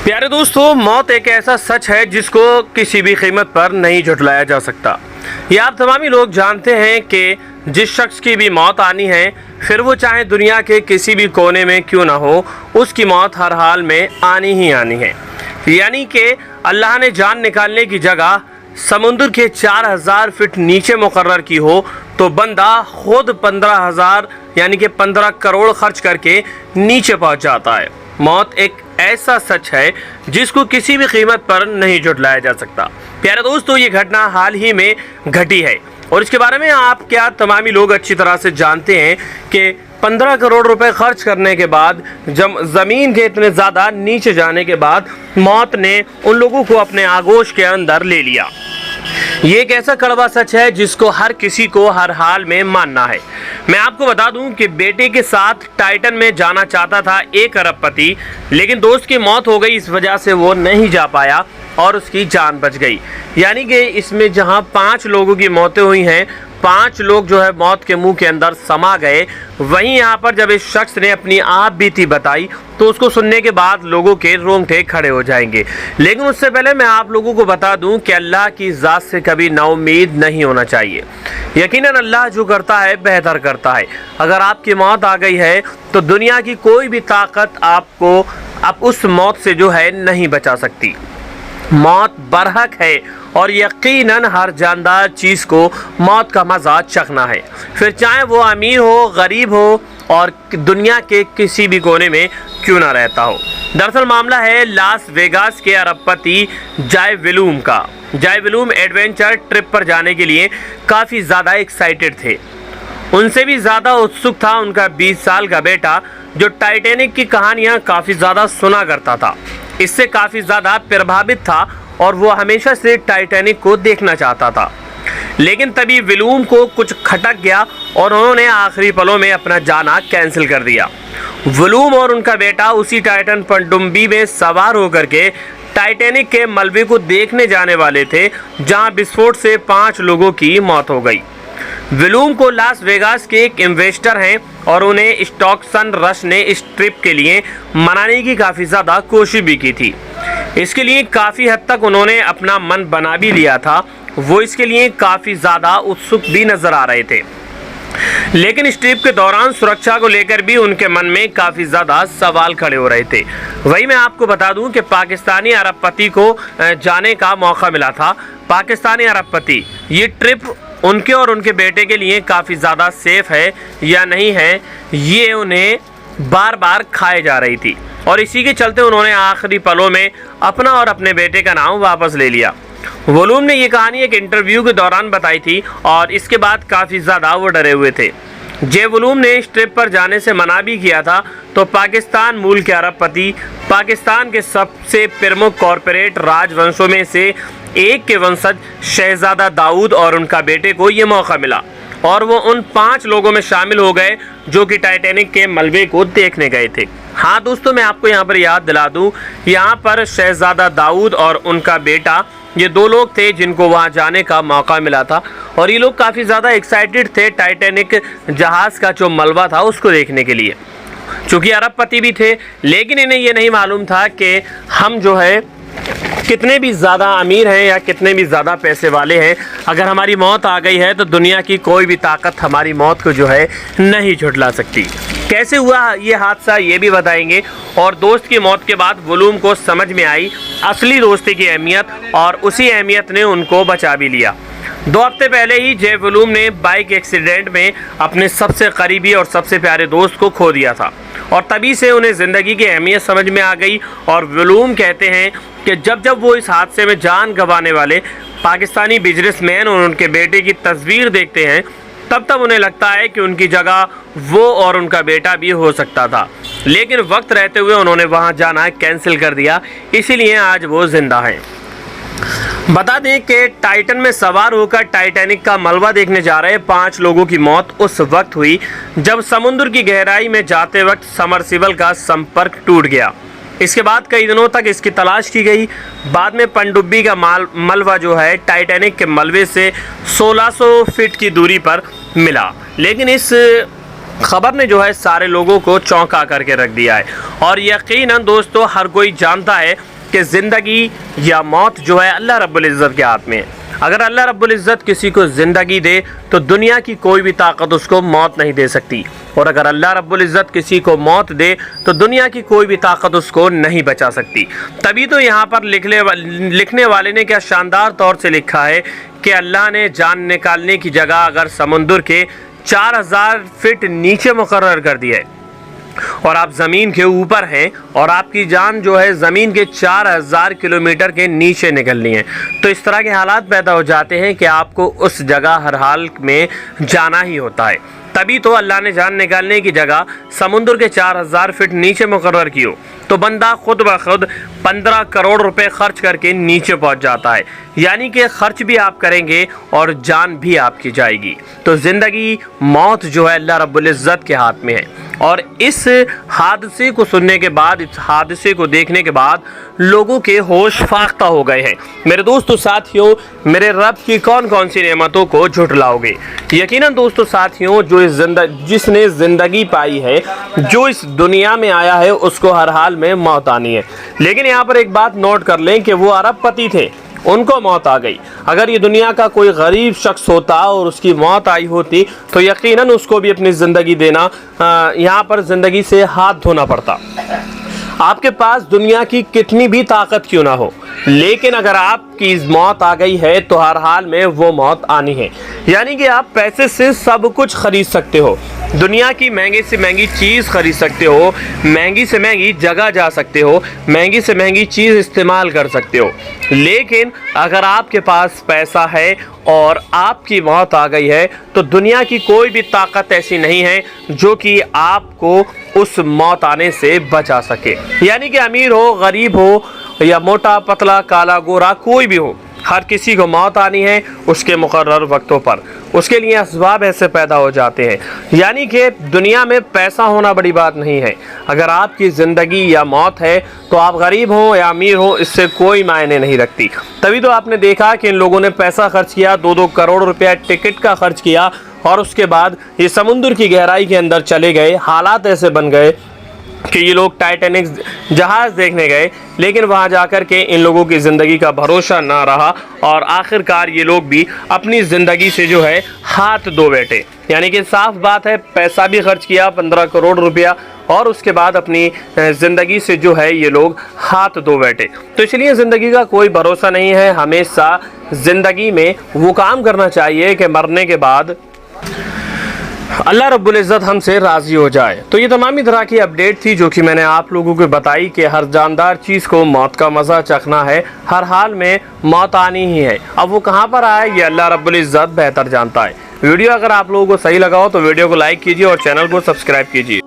प्यारे दोस्तों, मौत एक ऐसा सच है जिसको किसी भी कीमत पर नहीं झुठलाया जा सकता। ये आप तमामी लोग जानते हैं कि जिस शख्स की भी मौत आनी है, फिर वो चाहे दुनिया के किसी भी कोने में क्यों ना हो, उसकी मौत हर हाल में आनी ही आनी है। यानी कि अल्लाह ने जान निकालने की जगह समुद्र के 4000 फीट नीचे मुकर्रर की हो तो बंदा खुद 15,000 यानी कि 15 करोड़ खर्च करके नीचे पहुंच जाता है। मौत एक ऐसा सच है जिसको किसी भी कीमत पर नहीं झुठलाया जा सकता। प्यारे दोस्तों, ये घटना हाल ही में घटी है और इसके बारे में आप क्या तमामी लोग अच्छी तरह से जानते हैं कि 15 करोड़ रुपए खर्च करने के बाद, जब ज़मीन के इतने ज़्यादा नीचे जाने के बाद मौत ने उन लोगों को अपने आगोश के अंदर ले लिया। ये एक ऐसा कड़वा सच है जिसको हर किसी को हर हाल में मानना है। मैं आपको बता दूं कि बेटे के साथ टाइटन में जाना चाहता था एक अरबपति, लेकिन दोस्त की मौत हो गई, इस वजह से वो नहीं जा पाया और उसकी जान बच गई। यानी कि इसमें जहां 5 लोगों की मौतें हुई हैं, 5 लोग जो है मौत के मुंह के अंदर समा गए, वहीं यहाँ पर जब इस शख्स ने अपनी आप बीती बताई तो उसको सुनने के बाद लोगों के रोंगटे खड़े हो जाएंगे। लेकिन उससे पहले मैं आप लोगों को बता दूं कि अल्लाह की ज़ात से कभी नाउम्मीद नहीं होना चाहिए। यकीनन अल्लाह जो करता है बेहतर करता है। अगर आपकी मौत आ गई है तो दुनिया की कोई भी ताकत आपको अब उस मौत से जो है नहीं बचा सकती। मौत बरहक है और यकीनन हर जानदार चीज़ को मौत का मज़ा चखना है, फिर चाहे वो अमीर हो, गरीब हो और दुनिया के किसी भी कोने में क्यों ना रहता हो। दरअसल मामला है लास वेगास के अरबपति जाय विलूम का। जाय विलूम एडवेंचर ट्रिप पर जाने के लिए काफ़ी ज़्यादा एक्साइटेड थे। उनसे भी ज़्यादा उत्सुक था उनका 20 साल का बेटा, जो टाइटैनिक की कहानियाँ काफ़ी ज़्यादा सुना करता था, इससे काफ़ी ज़्यादा प्रभावित था और वो हमेशा से टाइटैनिक को देखना चाहता था। लेकिन तभी विलूम को कुछ खटक गया और उन्होंने आखिरी पलों में अपना जाना कैंसिल कर दिया। विलूम और उनका बेटा उसी टाइटन पनडुब्बी में सवार होकर के टाइटैनिक के मलबे को देखने जाने वाले थे, जहां विस्फोट से 5 लोगों की मौत हो गई। विलूम को लास वेगास के एक इन्वेस्टर हैं और उन्हें स्टॉकसन रश ने इस ट्रिप के लिए मनाने की काफ़ी ज़्यादा कोशिश भी की थी। इसके लिए काफ़ी हद तक उन्होंने अपना मन बना भी लिया था। वो इसके लिए काफ़ी ज़्यादा उत्सुक भी नज़र आ रहे थे, लेकिन इस ट्रिप के दौरान सुरक्षा को लेकर भी उनके मन में काफ़ी ज़्यादा सवाल खड़े हो रहे थे। वही मैं आपको बता दूं कि पाकिस्तानी अरबपति को जाने का मौका मिला था। पाकिस्तानी अरबपति, ये ट्रिप उनके और उनके बेटे के लिए काफ़ी ज़्यादा सेफ है या नहीं है, ये उन्हें बार बार खाए जा रही थी और इसी के चलते उन्होंने आखिरी पलों में अपना और अपने बेटे का नाम वापस ले लिया। विलूम ने ये कहानी एक इंटरव्यू के दौरान बताई थी और इसके बाद काफ़ी ज़्यादा वो डरे हुए थे। जे विलूम ने इस ट्रिप पर जाने से मना भी किया था तो पाकिस्तान मूल के अरबपति, पाकिस्तान के सबसे प्रमुख कॉरपोरेट राजवंशों में से एक के वंशज शहजादा दाऊद और उनका बेटे को ये मौका मिला और वो उन 5 लोगों में शामिल हो गए जो कि टाइटैनिक के मलबे को देखने गए थे। हाँ दोस्तों, मैं आपको यहाँ पर याद दिला दूँ, यहाँ पर शहजादा दाऊद और उनका बेटा, ये 2 लोग थे जिनको वहाँ जाने का मौका मिला था और ये लोग काफ़ी ज़्यादा एक्साइटेड थे टाइटैनिक जहाज़ का जो मलबा था उसको देखने के लिए। चूँकि अरबपति भी थे, लेकिन इन्हें ये नहीं मालूम था कि हम जो है कितने भी ज़्यादा अमीर हैं या कितने भी ज़्यादा पैसे वाले हैं, अगर हमारी मौत आ गई है तो दुनिया की कोई भी ताकत हमारी मौत को जो है नहीं झुठला सकती। कैसे हुआ ये हादसा ये भी बताएंगे और दोस्त की मौत के बाद विलूम को समझ में आई असली दोस्ती की अहमियत और उसी अहमियत ने उनको बचा भी लिया। 2 हफ्ते पहले ही जे विलूम ने बाइक एक्सीडेंट में अपने सबसे करीबी और सबसे प्यारे दोस्त को खो दिया था और तभी से उन्हें ज़िंदगी की अहमियत समझ में आ गई। और विलूम कहते हैं कि जब जब वो इस हादसे में जान गंवाने वाले पाकिस्तानी बिजनेसमैन और उनके बेटे की तस्वीर देखते हैं, तब तब उन्हें लगता है कि उनकी जगह वो और उनका बेटा भी हो सकता था, लेकिन वक्त रहते हुए उन्होंने वहां जाना कैंसिल कर दिया, इसीलिए आज वो जिंदा हैं। बता दें कि टाइटन में सवार होकर टाइटैनिक का मलबा देखने जा रहे 5 लोगों की मौत उस वक्त हुई जब समुद्र की गहराई में जाते वक्त सबमर्सिबल का संपर्क टूट गया। इसके बाद कई दिनों तक इसकी तलाश की गई। बाद में पनडुब्बी का मलबा जो है टाइटैनिक के मलबे से 1600 फीट की दूरी पर मिला, लेकिन इस खबर ने जो है सारे लोगों को चौंका करके रख दिया है। और यकीनन दोस्तों हर कोई जानता है कि ज़िंदगी या मौत जो है अल्लाह रब्बुल इज़्ज़त के हाथ में है। अगर अल्लाह रब्बुल इज़्ज़त किसी को ज़िंदगी दे तो दुनिया की कोई भी ताकत उसको मौत नहीं दे सकती, और अगर अल्लाह रब्बुल इज़्ज़त किसी को मौत दे तो दुनिया की कोई भी ताकत उसको नहीं बचा सकती। तभी तो यहाँ पर लिखने वाले ने क्या शानदार तौर से लिखा है कि अल्लाह ने जान निकालने की जगह अगर समुंदर के 4000 फीट नीचे मुकर्रर कर दिया है और आप ज़मीन के ऊपर हैं और आपकी जान जो है ज़मीन के 4000 किलोमीटर के नीचे निकलनी है, तो इस तरह के हालात पैदा हो जाते हैं कि आपको उस जगह हर हाल में जाना ही होता है। तभी तो अल्लाह ने जान निकालने की जगह समुद्र के 4000 फीट नीचे मुकर्रर की हो, तो बंदा खुद ब खुद 15 करोड़ रुपए खर्च करके नीचे पहुंच जाता है। यानी कि खर्च भी आप करेंगे और जान भी आपकी जाएगी। तो ज़िंदगी मौत जो है अल्लाह रब्बुल इज़्ज़त के हाथ में है। और इस हादसे को सुनने के बाद, इस हादसे को देखने के बाद लोगों के होश फाख्ता हो गए हैं। मेरे दोस्तों साथियों, मेरे रब की कौन कौन सी नेमतों को झुटलाओगे? यकीनन दोस्तों साथियों, जिसने ज़िंदगी पाई है, जो इस दुनिया में आया है, उसको हर हाल में मौत आनी है। लेकिन यहाँ पर एक बात नोट कर लें कि वो अरबपति थे, उनको मौत आ गई। अगर ये दुनिया का कोई गरीब शख्स होता और उसकी मौत आई होती तो यकीनन उसको भी अपनी ज़िंदगी देना, यहाँ पर ज़िंदगी से हाथ धोना पड़ता। आपके पास दुनिया की कितनी भी ताकत क्यों ना हो, लेकिन अगर आपकी मौत आ गई है तो हर हाल में वो मौत आनी है। यानी कि आप पैसे से सब कुछ खरीद सकते हो, दुनिया की महंगी से महंगी चीज़ खरीद सकते हो, महंगी से महंगी जगह जा सकते हो, महंगी से महंगी चीज़ इस्तेमाल कर सकते हो, लेकिन अगर आपके पास पैसा है और आपकी मौत आ गई है तो दुनिया की कोई भी ताकत ऐसी नहीं है जो कि आपको उस मौत आने से बचा सके। यानी कि अमीर हो, गरीब हो या मोटा पतला काला गोरा, कोई भी हो, हर किसी को मौत आनी है उसके मुकर्रर वक्तों पर। उसके लिए असबाब ऐसे पैदा हो जाते हैं। यानी कि दुनिया में पैसा होना बड़ी बात नहीं है। अगर आपकी ज़िंदगी या मौत है तो आप गरीब हो या अमीर हो, इससे कोई मायने नहीं रखती। तभी तो आपने देखा कि इन लोगों ने पैसा खर्च किया, 2-2 करोड़ रुपया टिकट का खर्च किया और उसके बाद ये समुद्र की गहराई के अंदर चले गए। हालात ऐसे बन गए कि ये लोग टाइटैनिक जहाज़ देखने गए, लेकिन वहाँ जाकर के इन लोगों की ज़िंदगी का भरोसा ना रहा और आखिरकार ये लोग भी अपनी ज़िंदगी से जो है हाथ धो बैठे। यानी कि साफ बात है, पैसा भी खर्च किया 15 करोड़ रुपया और उसके बाद अपनी ज़िंदगी से जो है ये लोग हाथ धो बैठे। तो इसलिए ज़िंदगी का कोई भरोसा नहीं है। हमेशा ज़िंदगी में वो काम करना चाहिए कि मरने के बाद अल्लाह रब्बुल इज़्ज़त हमसे राज़ी हो जाए। तो ये तमामी तरह की अपडेट थी जो कि मैंने आप लोगों को बताई कि हर जानदार चीज़ को मौत का मज़ा चखना है, हर हाल में मौत आनी ही है। अब वो कहाँ पर आए ये अल्लाह रब्बुल इज़्ज़त बेहतर जानता है। वीडियो अगर आप लोगों को सही लगा हो तो वीडियो को लाइक कीजिए और चैनल को सब्सक्राइब कीजिए।